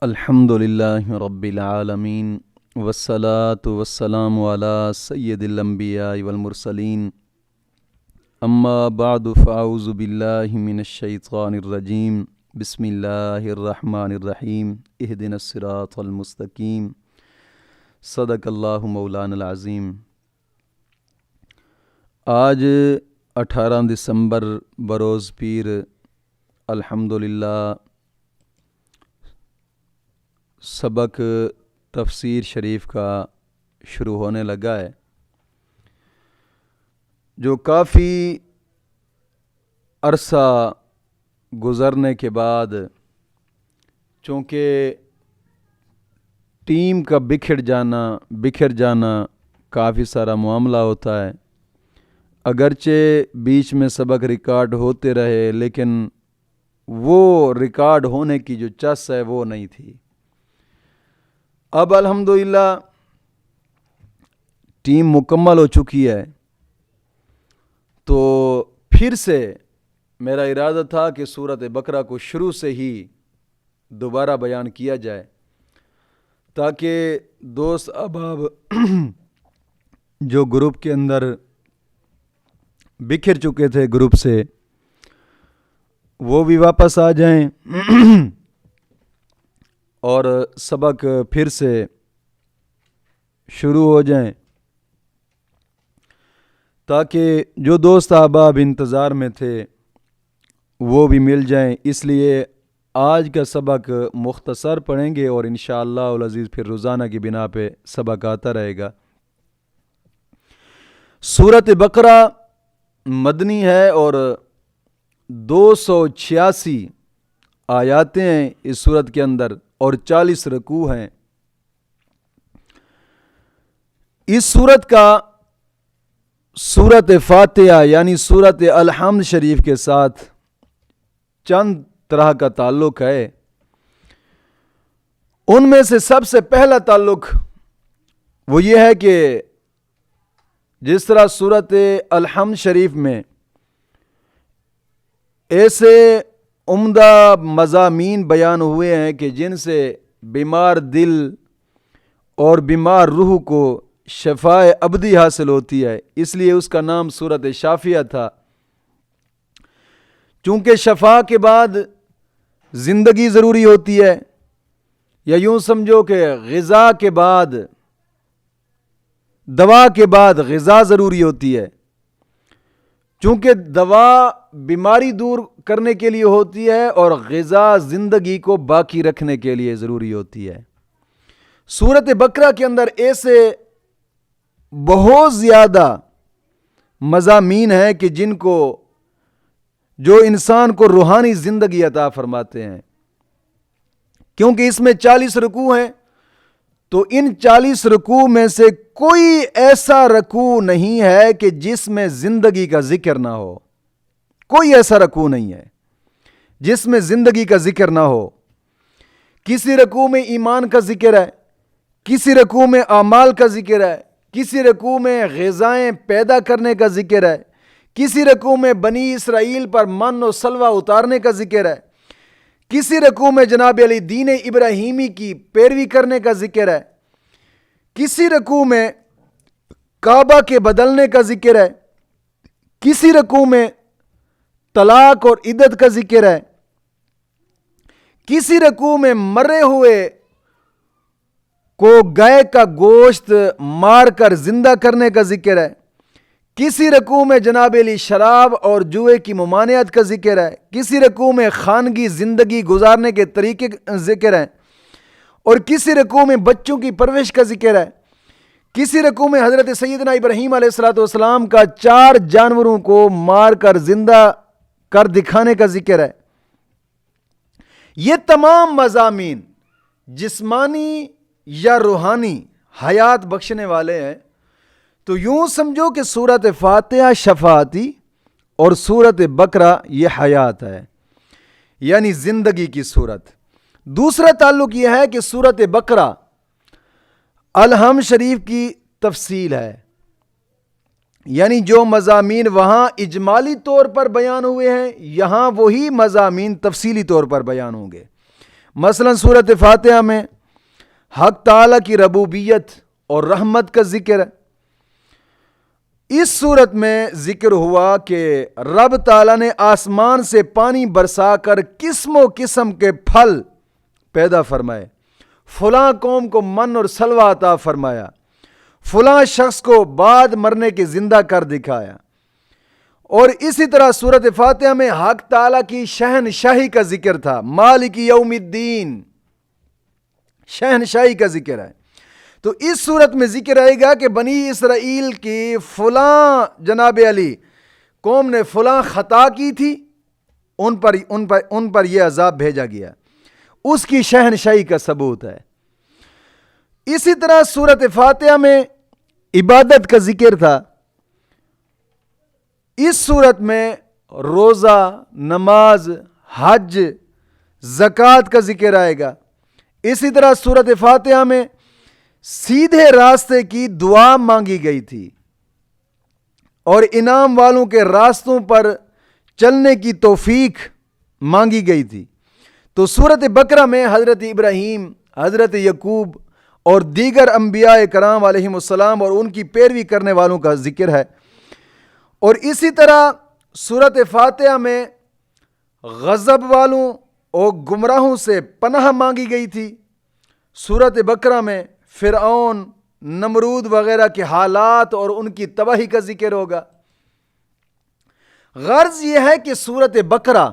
الحمدللہ رب العالمین والصلاة والسلام علی سید الانبیاء والمرسلین اما بعد فاعوذ باللہ من الشیطان الرجیم بسم اللہ الرحمن الرحیم اہدنا الصراط المستقیم صدق اللہ مولانا العظیم۔ آج 18 دسمبر بروز پیر الحمدللہ سبق تفسیر شریف کا شروع ہونے لگا ہے، جو کافی عرصہ گزرنے کے بعد، چونکہ ٹیم کا بکھر جانا کافی سارا معاملہ ہوتا ہے، اگرچہ بیچ میں سبق ریکارڈ ہوتے رہے لیکن وہ ریکارڈ ہونے کی جو چس ہے وہ نہیں تھی۔ اب الحمدللہ ٹیم مکمل ہو چکی ہے، تو پھر سے میرا ارادہ تھا کہ سورۃ بقرہ کو شروع سے ہی دوبارہ بیان کیا جائے، تاکہ دوست احباب جو گروپ کے اندر بکھر چکے تھے گروپ سے، وہ بھی واپس آ جائیں اور سبق پھر سے شروع ہو جائیں، تاکہ جو دوست احباب انتظار میں تھے وہ بھی مل جائیں۔ اس لیے آج کا سبق مختصر پڑھیں گے اور انشاءاللہ العزیز پھر روزانہ کی بنا پہ سبق آتا رہے گا۔ سورۃ بقرہ مدنی ہے اور 286 آیاتیں ہیں اس سورت کے اندر اور 40 رکوع ہیں۔ اس سورت کا سورت فاتحہ یعنی سورت الحمد شریف کے ساتھ چند طرح کا تعلق ہے۔ ان میں سے سب سے پہلا تعلق وہ یہ ہے کہ جس طرح سورت الحمد شریف میں ایسے عمدہ مضامین بیان ہوئے ہیں کہ جن سے بیمار دل اور بیمار روح کو شفاء ابدی حاصل ہوتی ہے، اس لیے اس کا نام سورۃ شافیہ تھا۔ چونکہ شفا کے بعد زندگی ضروری ہوتی ہے، یا یوں سمجھو کہ غذا کے بعد، دوا کے بعد غذا ضروری ہوتی ہے۔ چونکہ دوا بیماری دور کرنے کے لیے ہوتی ہے اور غذا زندگی کو باقی رکھنے کے لیے ضروری ہوتی ہے۔ سورۃ بقرہ کے اندر ایسے بہت زیادہ مضامین ہیں کہ جو انسان کو روحانی زندگی عطا فرماتے ہیں۔ کیونکہ اس میں 40 رکوع ہیں، تو ان 40 رکوع میں سے کوئی ایسا رکوع نہیں ہے کہ جس میں زندگی کا ذکر نہ ہو۔ کوئی ایسا رکوع نہیں ہے جس میں زندگی کا ذکر نہ ہو۔ کسی رکوع میں ایمان کا ذکر ہے، کسی رکوع میں اعمال کا ذکر ہے، کسی رکوع میں غذائیں پیدا کرنے کا ذکر ہے، کسی رکوع میں بنی اسرائیل پر من و سلوہ اتارنے کا ذکر ہے، کسی رکوع میں جناب علی دین ابراہیمی کی پیروی کرنے کا ذکر ہے، کسی رکوع میں کعبہ کے بدلنے کا ذکر ہے، کسی رکوع میں طلاق اور عدت کا ذکر ہے، کسی رکوع میں مرے ہوئے کو گائے کا گوشت مار کر زندہ کرنے کا ذکر ہے، کسی رکوع میں جناب علی شراب اور جوئے کی ممانعت کا ذکر ہے، کسی رکوع میں خانگی زندگی گزارنے کے طریقے ذکر ہیں، اور کسی رکوع میں بچوں کی پرورش کا ذکر ہے، کسی رکوع میں حضرت سیدنا ابراہیم علیہ السلام کا 4 جانوروں کو مار کر زندہ کر دکھانے کا ذکر ہے۔ یہ تمام مضامین جسمانی یا روحانی حیات بخشنے والے ہیں۔ تو یوں سمجھو کہ سورۃ فاتحہ شفاعتی اور سورۃ بقرہ یہ حیات ہے، یعنی زندگی کی صورت۔ دوسرا تعلق یہ ہے کہ سورۃ بقرہ الحمد شریف کی تفصیل ہے، یعنی جو مضامین وہاں اجمالی طور پر بیان ہوئے ہیں، یہاں وہی مضامین تفصیلی طور پر بیان ہوں گے۔ مثلا سورۃ فاتحہ میں حق تعالیٰ کی ربوبیت اور رحمت کا ذکر ہے. اس صورت میں ذکر ہوا کہ رب تعالیٰ نے آسمان سے پانی برسا کر قسم و قسم کے پھل پیدا فرمائے، فلاں قوم کو من اور سلوہ عطا فرمایا، فلاں شخص کو بعد مرنے کے زندہ کر دکھایا. اور اسی طرح سورۃ فاتحہ میں حق تعالیٰ کی شہنشاہی کا ذکر تھا، مالک یوم الدین، شہنشاہی کا ذکر ہے. تو اس صورت میں ذکر آئے گا کہ بنی اسرائیل کی فلاں جناب علی قوم نے فلاں خطا کی تھی، ان پر یہ عذاب بھیجا گیا، اس کی شہنشاہی کا ثبوت ہے. اسی طرح سورۃ فاتحہ میں عبادت کا ذکر تھا. اس صورت میں روزہ، نماز، حج، زکوٰۃ کا ذکر آئے گا. اسی طرح سورۃ فاتحہ میں سیدھے راستے کی دعا مانگی گئی تھی اور انعام والوں کے راستوں پر چلنے کی توفیق مانگی گئی تھی. تو سورۃ بقرہ میں حضرت ابراہیم، حضرت یعقوب اور دیگر انبیاء کرام علیہم السلام اور ان کی پیروی کرنے والوں کا ذکر ہے. اور اسی طرح سورۃ فاتحہ میں غضب والوں اور گمراہوں سے پناہ مانگی گئی تھی. سورۃ بقرہ میں فرعون، نمرود وغیرہ کے حالات اور ان کی تباہی کا ذکر ہوگا. غرض یہ ہے کہ سورۃ بقرہ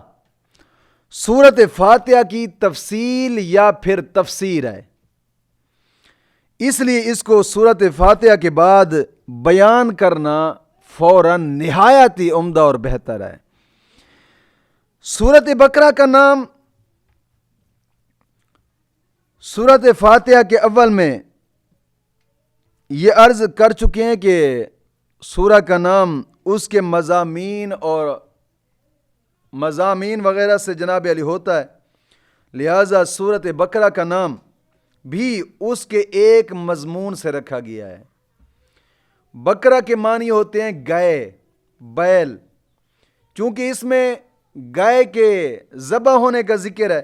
سورۃ فاتحہ کی تفصیل یا پھر تفسیر ہے، اس لیے اس کو سورۃ فاتحہ کے بعد بیان کرنا فوراً نہایت ہی عمدہ اور بہتر ہے. سورۃ بقرہ کا نام سورۃ فاتحہ کے اول میں یہ عرض کر چکے ہیں کہ سورہ کا نام اس کے مضامین وغیرہ سے جناب علی ہوتا ہے، لہذا سورۃ بقرہ کا نام بھی اس کے ایک مضمون سے رکھا گیا ہے. بقرہ کے معنی ہوتے ہیں گائے، بیل. چونکہ اس میں گائے کے ذبح ہونے کا ذکر ہے،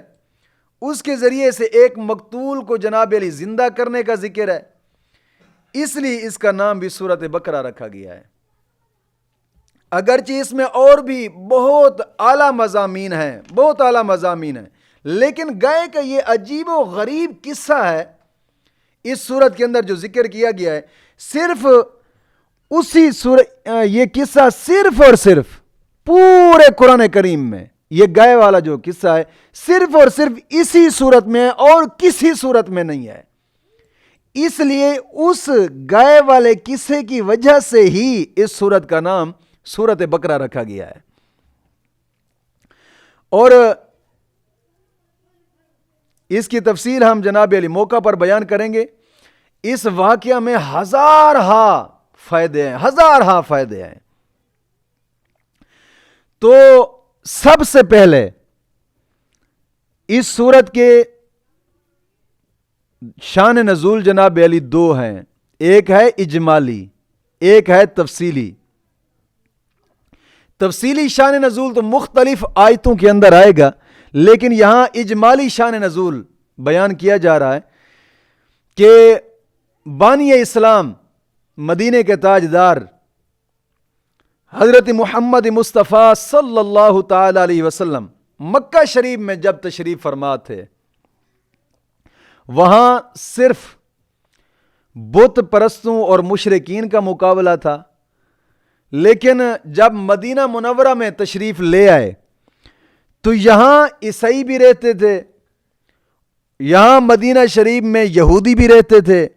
اس کے ذریعے سے ایک مقتول کو جناب علی زندہ کرنے کا ذکر ہے، اس لیے اس کا نام بھی سورۃ بقرہ رکھا گیا ہے. اگرچہ اس میں اور بھی بہت اعلیٰ مضامین ہیں، لیکن گائے کا یہ عجیب و غریب قصہ ہے اس سورت کے اندر جو ذکر کیا گیا ہے. صرف یہ قصہ صرف اور صرف پورے قرآن کریم میں یہ گائے والا جو قصہ ہے صرف اور صرف اسی سورت میں ہے اور کسی سورت میں نہیں ہے. اس لیے اس گائے والے قصے کی وجہ سے ہی اس سورت کا نام سورۃ بقرہ رکھا گیا ہے. اور اس کی تفصیل ہم جناب علی موقع پر بیان کریں گے. اس واقعہ میں ہزارہا فائدے ہیں. تو سب سے پہلے اس سورت کے شان نزول جناب علی دو ہیں، ایک ہے اجمالی، ایک ہے تفصیلی. تفصیلی شان نزول تو مختلف آیتوں کے اندر آئے گا، لیکن یہاں اجمالی شان نزول بیان کیا جا رہا ہے کہ بانی اسلام، مدینے کے تاجدار حضرت محمد مصطفیٰ صلی اللہ تعالی علیہ وسلم مکہ شریف میں جب تشریف فرما تھے، وہاں صرف بت پرستوں اور مشرکین کا مقابلہ تھا. لیکن جب مدینہ منورہ میں تشریف لے آئے تو یہاں عیسائی بھی رہتے تھے، یہاں مدینہ شریف میں یہودی بھی رہتے تھے.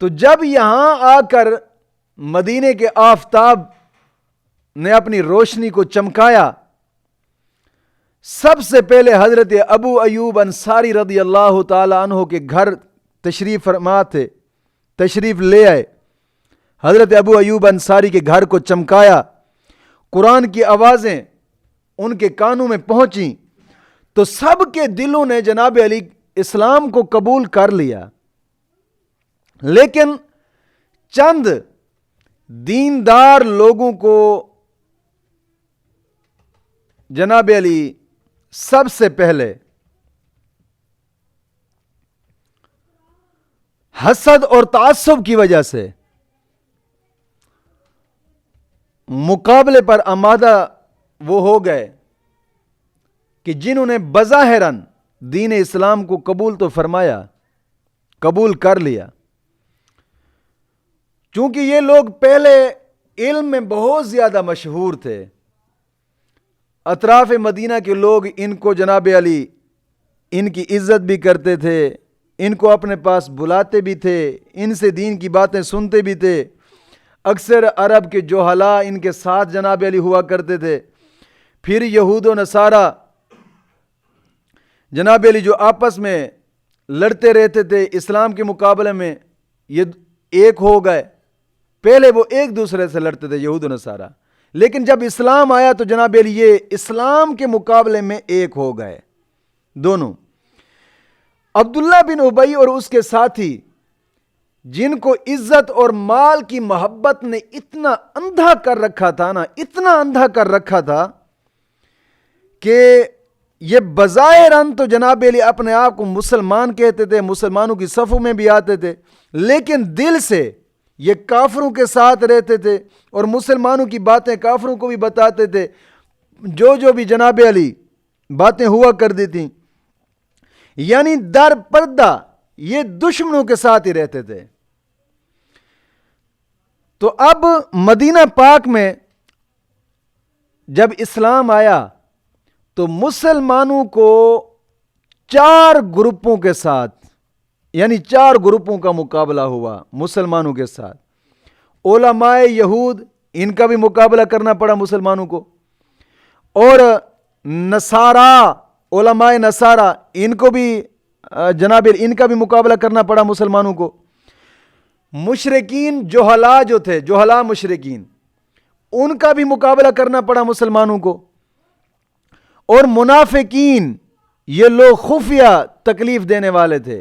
تو جب یہاں آ کر مدینے کے آفتاب نے اپنی روشنی کو چمکایا، سب سے پہلے حضرت ابو ایوب انصاری رضی اللہ تعالی عنہ کے گھر تشریف فرما تھے، تشریف لے آئے. حضرت ابو ایوب انصاری کے گھر کو چمکایا، قرآن کی آوازیں ان کے کانوں میں پہنچیں تو سب کے دلوں نے جناب علی اسلام کو قبول کر لیا. لیکن چند دیندار لوگوں کو جناب علی سب سے پہلے حسد اور تعصب کی وجہ سے مقابلے پر آمادہ وہ ہو گئے کہ جنہوں نے بظاہراً دین اسلام کو قبول تو فرمایا، قبول کر لیا، چونکہ یہ لوگ پہلے علم میں بہت زیادہ مشہور تھے، اطراف مدینہ کے لوگ ان کو جناب علی ان کی عزت بھی کرتے تھے، ان کو اپنے پاس بلاتے بھی تھے، ان سے دین کی باتیں سنتے بھی تھے۔ اکثر عرب کے جوہلا ان کے ساتھ جناب علی ہوا کرتے تھے۔ پھر یہود و نصارہ جناب علی جو آپس میں لڑتے رہتے تھے اسلام کے مقابلے میں، یہ ایک ہو گئے۔ پہلے وہ ایک دوسرے سے لڑتے تھے یہود و نصارہ، لیکن جب اسلام آیا تو جناب علی یہ اسلام کے مقابلے میں ایک ہو گئے دونوں۔ عبداللہ بن ابی اور اس کے ساتھی، جن کو عزت اور مال کی محبت نے اتنا اندھا کر رکھا تھا نا، اتنا اندھا کر رکھا تھا کہ یہ بظاہراً تو جناب علی اپنے آپ کو مسلمان کہتے تھے، مسلمانوں کی صفوں میں بھی آتے تھے، لیکن دل سے یہ کافروں کے ساتھ رہتے تھے اور مسلمانوں کی باتیں کافروں کو بھی بتاتے تھے۔ جو بھی جناب علی باتیں ہوا کرتی تھیں، یعنی در پردہ یہ دشمنوں کے ساتھ ہی رہتے تھے۔ تو اب مدینہ پاک میں جب اسلام آیا تو مسلمانوں کو 4 گروپوں کے ساتھ، یعنی 4 گروپوں کا مقابلہ ہوا مسلمانوں کے ساتھ۔ علماء یہود، ان کا بھی مقابلہ کرنا پڑا مسلمانوں کو، اور نصارہ، علماء نصارہ، ان کو بھی جناب ان کا بھی مقابلہ کرنا پڑا مسلمانوں کو۔ مشرکین جوہلا جو تھے، جوہلا مشرکین، ان کا بھی مقابلہ کرنا پڑا مسلمانوں کو، اور منافقین، یہ لوگ خفیہ تکلیف دینے والے تھے،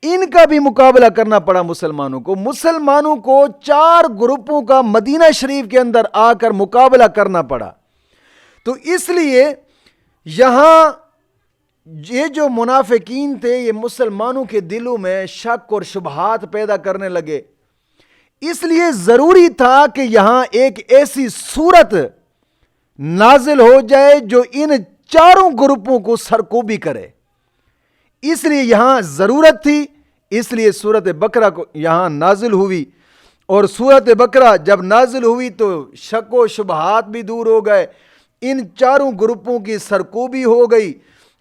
ان کا بھی مقابلہ کرنا پڑا مسلمانوں کو۔ مسلمانوں کو 4 گروپوں کا مدینہ شریف کے اندر آ کر مقابلہ کرنا پڑا۔ تو اس لیے یہاں یہ جو منافقین تھے، یہ مسلمانوں کے دلوں میں شک اور شبہات پیدا کرنے لگے۔ اس لیے ضروری تھا کہ یہاں ایک ایسی صورت نازل ہو جائے جو ان 4 گروپوں کو سرکوبی کرے۔ اس لیے یہاں ضرورت تھی، اس لیے سورۃ بقرہ کو یہاں نازل ہوئی، اور سورۃ بقرہ جب نازل ہوئی تو شک و شبہات بھی دور ہو گئے، ان 4 گروپوں کی سرکوبی ہو گئی،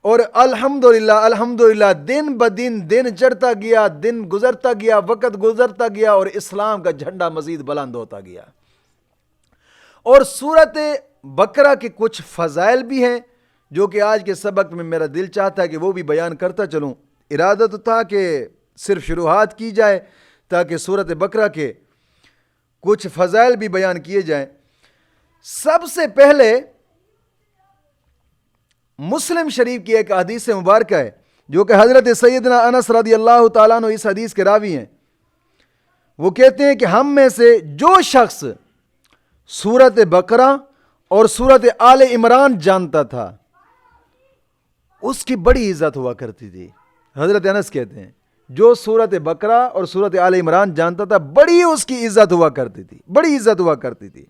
اور الحمدللہ دن بدن دن چڑھتا گیا، دن گزرتا گیا، وقت گزرتا گیا، اور اسلام کا جھنڈا مزید بلند ہوتا گیا۔ اور سورۃ بقرہ کے کچھ فضائل بھی ہیں جو کہ آج کے سبق میں میرا دل چاہتا ہے کہ وہ بھی بیان کرتا چلوں۔ ارادہ تو تھا کہ صرف شروحات کی جائے تاکہ سورۃ بقرہ کے کچھ فضائل بھی بیان کیے جائیں۔ سب سے پہلے مسلم شریف کی ایک حدیث مبارکہ ہے جو کہ حضرت سیدنا انس رضی اللہ تعالیٰ عنہ اس حدیث کے راوی ہیں۔ وہ کہتے ہیں کہ ہم میں سے جو شخص سورۃ بقرہ اور سورۃ آل عمران جانتا تھا اس کی بڑی عزت ہوا کرتی تھی۔ حضرت انس کہتے ہیں جو سورۃ بقرہ اور سورۃ آل عمران جانتا تھا بڑی اس کی عزت ہوا کرتی تھی، بڑی عزت ہوا کرتی تھی۔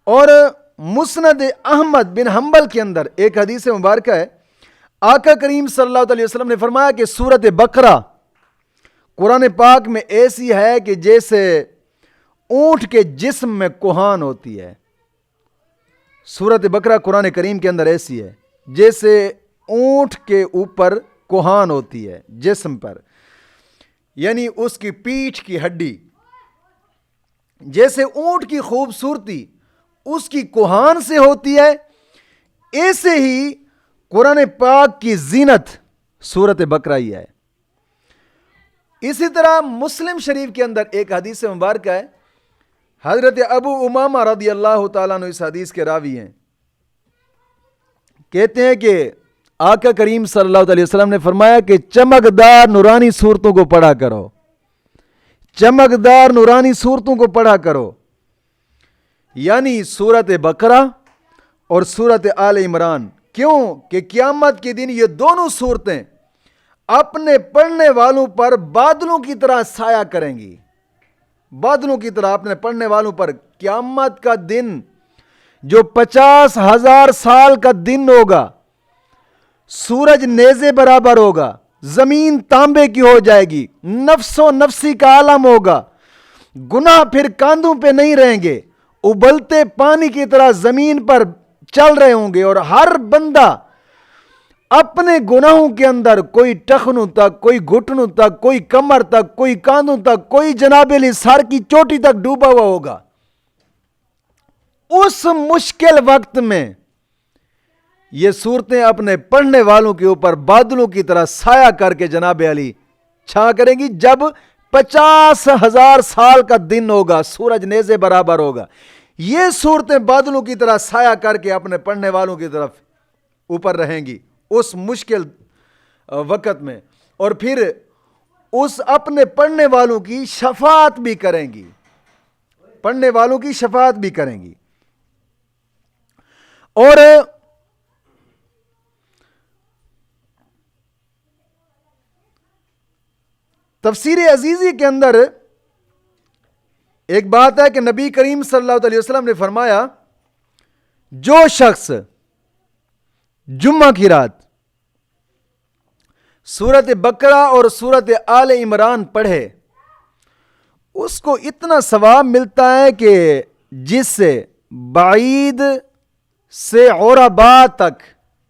اور مسند احمد بن حنبل کے اندر ایک حدیث مبارکہ ہے، آقا کریم صلی اللہ علیہ وسلم نے فرمایا کہ سورۃ بقرہ قرآن پاک میں ایسی ہے کہ جیسے اونٹ کے جسم میں کوہان ہوتی ہے۔ سورۃ بقرہ قرآن کریم کے اندر ایسی ہے جیسے اونٹ کے اوپر کوہان ہوتی ہے جسم پر، یعنی اس کی پیٹھ کی ہڈی، جیسے اونٹ کی خوبصورتی اس کی کوہان سے ہوتی ہے، ایسے ہی قرآن پاک کی زینت سورۃ بقرہ ہی ہے۔ اسی طرح مسلم شریف کے اندر ایک حدیث مبارکہ ہے، حضرت ابو امامہ رضی اللہ تعالیٰ عنہ اس حدیث کے راوی ہیں، کہتے ہیں کہ آقا کریم صلی اللہ علیہ وسلم نے فرمایا کہ چمکدار نورانی صورتوں کو پڑھا کرو، چمکدار نورانی صورتوں کو پڑھا کرو، یعنی سورۃ بقرہ اور سورۃ آل عمران۔ کیوں کہ قیامت کے دن یہ دونوں صورتیں اپنے پڑھنے والوں پر بادلوں کی طرح سایہ کریں گی. بادلوں کی طرح اپنے پڑھنے والوں پر. قیامت کا دن جو 50,000 سال کا دن ہوگا، سورج نیزے برابر ہوگا، زمین تانبے کی ہو جائے گی، نفس و نفسی کا عالم ہوگا، گناہ پھر کاندھوں پہ نہیں رہیں گے، ابلتے پانی کی طرح زمین پر چل رہے ہوں گے، اور ہر بندہ اپنے گناہوں کے اندر، کوئی ٹخنوں تک، کوئی گھٹنوں تک، کوئی کمر تک، کوئی کاندھوں تک، کوئی جناب علی سر کی چوٹی تک ڈوبا ہوا ہوگا. اس مشکل وقت میں یہ صورتیں اپنے پڑھنے والوں کے اوپر بادلوں کی طرح سایہ کر کے جناب علی چھا کریں گی. جب 50,000 سال کا دن ہوگا، سورج نیزے برابر ہوگا، یہ صورتیں بادلوں کی طرح سایہ کر کے اپنے پڑھنے والوں کی طرف اوپر رہیں گی اس مشکل وقت میں. اور پھر اس اپنے پڑھنے والوں کی شفاعت بھی کریں گی. پڑھنے والوں کی شفاعت بھی کریں گی. اور تفسیر عزیزی کے اندر ایک بات ہے کہ نبی کریم صلی اللہ علیہ وسلم نے فرمایا، جو شخص جمعہ کی رات سورت بقرہ اور سورت آل عمران پڑھے، اس کو اتنا ثواب ملتا ہے کہ جس سے بعید سے عربا تک،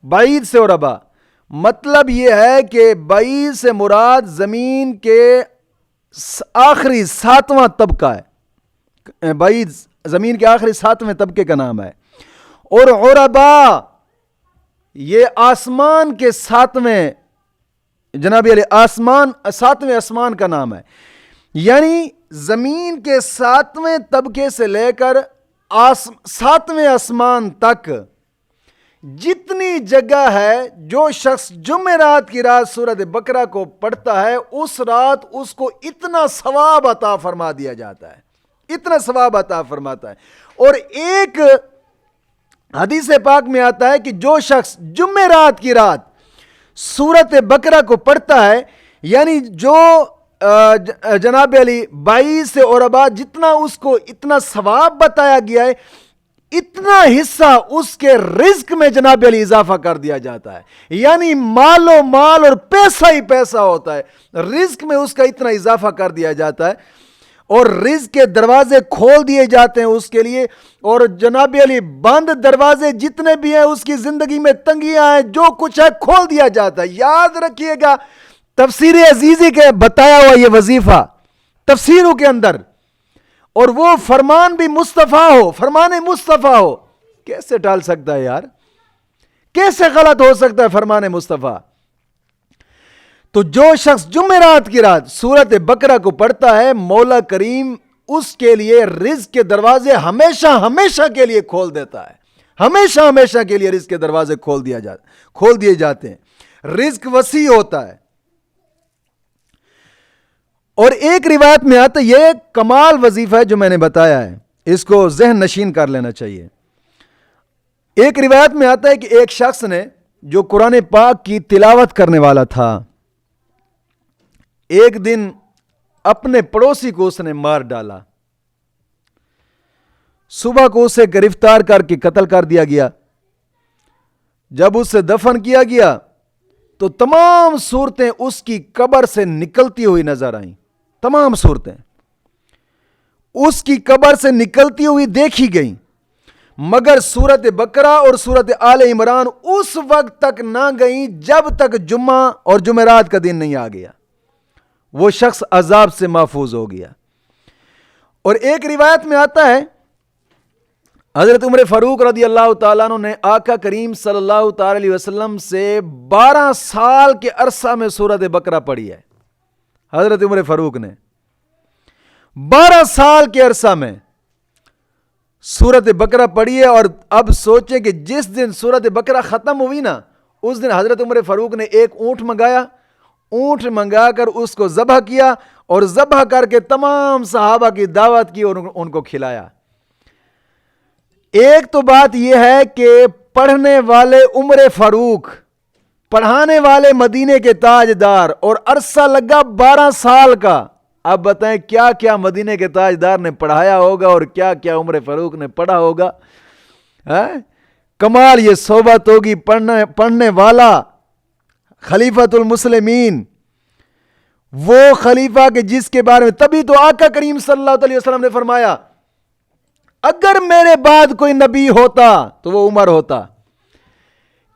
بعید سے عربا مطلب یہ ہے کہ بعید سے مراد زمین کے آخری 7واں طبقہ ہے. بعید زمین کے آخری 7ویں طبقے کا نام ہے. اور عربا یہ آسمان کے 7ویں، جناب علی آسمان 7ویں آسمان کا نام ہے. یعنی زمین کے 7ویں طبقے سے لے کر 7ویں آسمان تک جتنی جگہ ہے، جو شخص جمعرات کی رات سورۃ بقرہ کو پڑھتا ہے، اس رات اس کو اتنا ثواب عطا فرما دیا جاتا ہے، اتنا ثواب عطا فرماتا ہے. اور ایک حدیث پاک میں آتا ہے کہ جو شخص جمعرات کی رات سورۃ بقرہ کو پڑھتا ہے، یعنی جو جناب علی 22 سے اور بعد جتنا اس کو اتنا ثواب بتایا گیا ہے، اتنا حصہ اس کے رزق میں جناب علی اضافہ کر دیا جاتا ہے. یعنی مال و مال اور پیسہ ہی پیسہ ہوتا ہے، رزق میں اس کا اتنا اضافہ کر دیا جاتا ہے، اور رزق کے دروازے کھول دیے جاتے ہیں اس کے لیے. اور جناب علی بند دروازے جتنے بھی ہیں، اس کی زندگی میں تنگیاں ہیں، جو کچھ ہے کھول دیا جاتا ہے. یاد رکھیے گا تفسیر عزیزی کے بتایا ہوا یہ وظیفہ تفسیروں کے اندر، اور وہ فرمان بھی مصطفیٰ ہو، فرمان مصطفیٰ ہو. کیسے ٹال سکتا ہے یار، کیسے غلط ہو سکتا ہے فرمان مصطفیٰ؟ تو جو شخص جمعرات کی رات سورۃ بقرہ کو پڑھتا ہے، مولا کریم اس کے لیے رزق کے دروازے ہمیشہ ہمیشہ کے لیے کھول دیتا ہے. ہمیشہ ہمیشہ کے لیے رزق کے دروازے کھول دیے جاتے ہیں. رزق وسیع ہوتا ہے. اور ایک روایت میں آتا ہے، یہ کمال وظیفہ ہے جو میں نے بتایا ہے، اس کو ذہن نشین کر لینا چاہیے. ایک روایت میں آتا ہے کہ ایک شخص نے، جو قرآن پاک کی تلاوت کرنے والا تھا، ایک دن اپنے پڑوسی کو اس نے مار ڈالا. صبح کو اسے گرفتار کر کے قتل کر دیا گیا. جب اسے دفن کیا گیا تو تمام صورتیں اس کی قبر سے نکلتی ہوئی نظر آئیں. تمام صورتیں اس کی قبر سے نکلتی ہوئی دیکھی گئیں، مگر سورۃ بقرہ اور سورۃ آل عمران اس وقت تک نہ گئیں جب تک جمعہ اور جمعرات کا دن نہیں آ گیا. وہ شخص عذاب سے محفوظ ہو گیا. اور ایک روایت میں آتا ہے، حضرت عمر فاروق رضی اللہ تعالیٰ عنہ نے آقا کریم صلی اللہ تعالی علیہ وسلم سے 12 سال کے عرصہ میں سورۃ بقرہ پڑھی ہے. حضرت عمر فاروق نے 12 سال کے عرصہ میں سورۃ بقرہ پڑھی ہے. اور اب سوچیں کہ جس دن سورۃ بقرہ ختم ہوئی نا، اس دن حضرت عمر فاروق نے ایک اونٹ منگایا، اونٹ منگا کر اس کو ذبح کیا، اور ذبح کر کے تمام صحابہ کی دعوت کی اور ان کو کھلایا. ایک تو بات یہ ہے کہ پڑھنے والے عمر فاروق پڑھانے والے مدینے کے تاجدار، اور عرصہ لگا 12 سال کا۔ اب بتائیں کیا کیا مدینے کے تاجدار نے پڑھایا ہوگا اور کیا کیا عمر فاروق نے پڑھا ہوگا۔ کمال یہ صحبت ہوگی پڑھنے والا خلیفۃ المسلمین، وہ خلیفہ کہ جس کے بارے میں تبھی تو آقا کریم صلی اللہ علیہ وسلم نے فرمایا اگر میرے بعد کوئی نبی ہوتا تو وہ عمر ہوتا،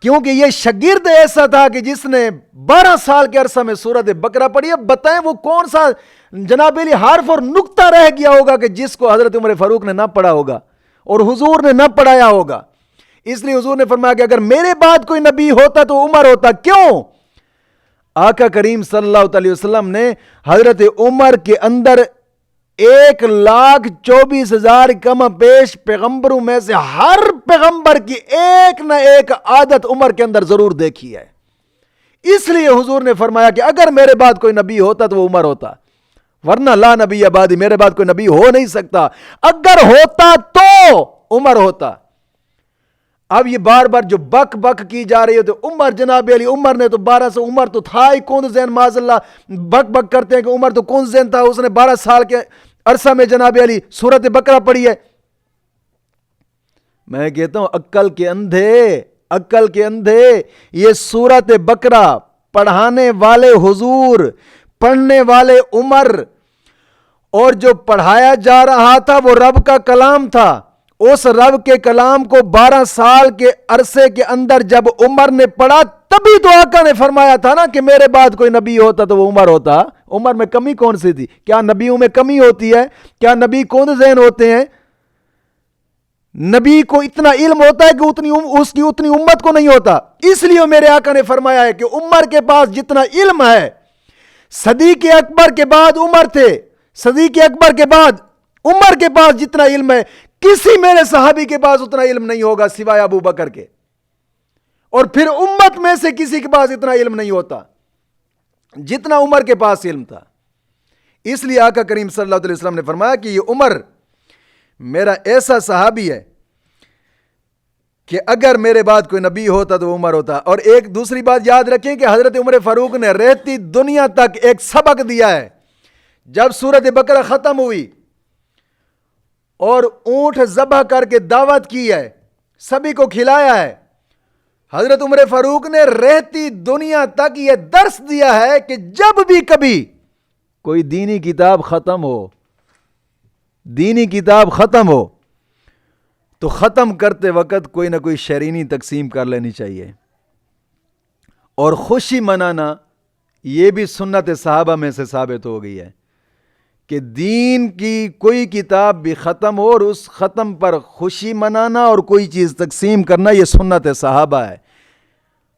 کیونکہ یہ شاگرد ایسا تھا کہ جس نے 12 سال کے عرصہ میں سورۃ بقرہ پڑھی۔ اب بتائیں وہ کون سا جناب علی حرف اور نقطہ رہ گیا ہوگا کہ جس کو حضرت عمر فاروق نے نہ پڑھا ہوگا اور حضور نے نہ پڑھایا ہوگا۔ اس لیے حضور نے فرمایا کہ اگر میرے بعد کوئی نبی ہوتا تو عمر ہوتا۔ کیوں؟ آقا کریم صلی اللہ علیہ وسلم نے حضرت عمر کے اندر 1,24,000 کم بیش پیغمبروں میں سے ہر پیغمبر کی ایک نہ ایک عادت عمر کے اندر ضرور دیکھی ہے۔ اس لیے حضور نے فرمایا کہ اگر میرے بعد کوئی نبی ہوتا تو وہ عمر ہوتا، ورنہ لا نبی بعدی، میرے بعد کوئی نبی ہو نہیں سکتا۔ اگر ہوتا تو عمر ہوتا۔ اب یہ بار بار جو بک بک کی جا رہی ہے تو عمر، جناب علی عمر نے تو 12 سے، عمر تو تھا ہی کون ذہن، معاذ اللہ بک بک کرتے ہیں کہ عمر تو کون ذہن تھا، اس نے 12 سال کے عرصہ میں جناب علی سورۃ بقرہ پڑھی ہے۔ میں کہتا ہوں عقل کے اندھے یہ سورۃ بقرہ پڑھانے والے حضور، پڑھنے والے عمر، اور جو پڑھایا جا رہا تھا وہ رب کا کلام تھا۔ اس رب کے کلام کو 12 سال کے عرصے کے اندر جب عمر نے پڑھا تبھی تو آقا نے فرمایا تھا نا کہ میرے بعد کوئی نبی ہوتا تو وہ عمر ہوتا۔ عمر میں کمی کون سی تھی؟ کیا نبیوں میں کمی ہوتی ہے؟ کیا نبی کون ذہن ہوتے ہیں؟ نبی کو اتنا علم ہوتا ہے کہ اس کی اتنی امت کو نہیں ہوتا۔ اس لیے میرے آقا نے فرمایا ہے کہ عمر کے پاس جتنا علم ہے، صدیق اکبر کے بعد عمر تھے، صدیق اکبر کے بعد عمر کے پاس جتنا علم ہے کسی میرے صحابی کے پاس اتنا علم نہیں ہوگا سوائے ابو بکر کے، اور پھر امت میں سے کسی کے پاس اتنا علم نہیں ہوتا جتنا عمر کے پاس علم تھا۔ اس لیے آقا کریم صلی اللہ علیہ وسلم نے فرمایا کہ یہ عمر میرا ایسا صحابی ہے کہ اگر میرے بعد کوئی نبی ہوتا تو وہ عمر ہوتا۔ اور ایک دوسری بات یاد رکھیں کہ حضرت عمر فاروق نے رہتی دنیا تک ایک سبق دیا ہے۔ جب سورۃ بقرہ ختم ہوئی اور اونٹ ذبح کر کے دعوت کی ہے، سبھی کو کھلایا ہے، حضرت عمر فاروق نے رہتی دنیا تک یہ درس دیا ہے کہ جب بھی کبھی کوئی دینی کتاب ختم ہو تو ختم کرتے وقت کوئی نہ کوئی شیرینی تقسیم کر لینی چاہیے، اور خوشی منانا یہ بھی سنت صحابہ میں سے ثابت ہو گئی ہے کہ دین کی کوئی کتاب بھی ختم ہو اور اس ختم پر خوشی منانا اور کوئی چیز تقسیم کرنا یہ سنت صحابہ ہے۔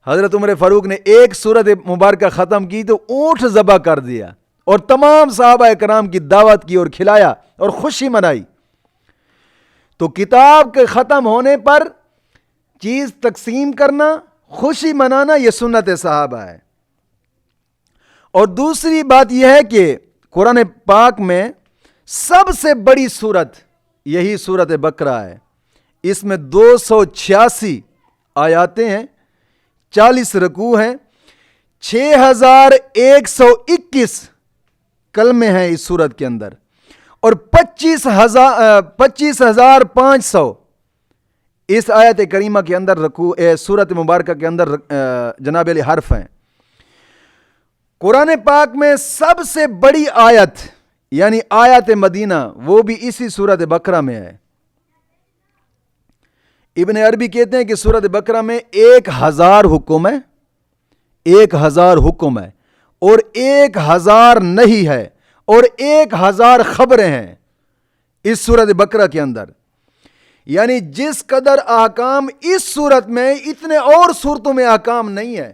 حضرت عمر فاروق نے ایک سورت مبارکہ ختم کی تو اونٹ ذبح کر دیا اور تمام صحابہ کرام کی دعوت کی اور کھلایا اور خوشی منائی۔ تو کتاب کے ختم ہونے پر چیز تقسیم کرنا، خوشی منانا یہ سنت صحابہ ہے۔ اور دوسری بات یہ ہے کہ قرآن پاک میں سب سے بڑی سورت یہی سورۃ بقرہ ہے۔ اس میں 286 آیاتیں ہیں، 40 رکوع ہیں، 6121 کلمے ہیں اس سورت کے اندر، اور 25,500 اس آیت کریمہ کے اندر رکوع سورت مبارکہ کے اندر جناب علی حرف ہیں۔ قرآن پاک میں سب سے بڑی آیت یعنی آیت مدینہ وہ بھی اسی سورۃ بقرہ میں ہے۔ ابن عربی کہتے ہیں کہ سورۃ بقرہ میں 1000 حکم ہے، 1000 حکم ہے، اور 1000 نہیں ہے، اور 1000 خبریں ہیں اس سورۃ بقرہ کے اندر۔ یعنی جس قدر احکام اس سورت میں اتنے اور سورتوں میں احکام نہیں ہے۔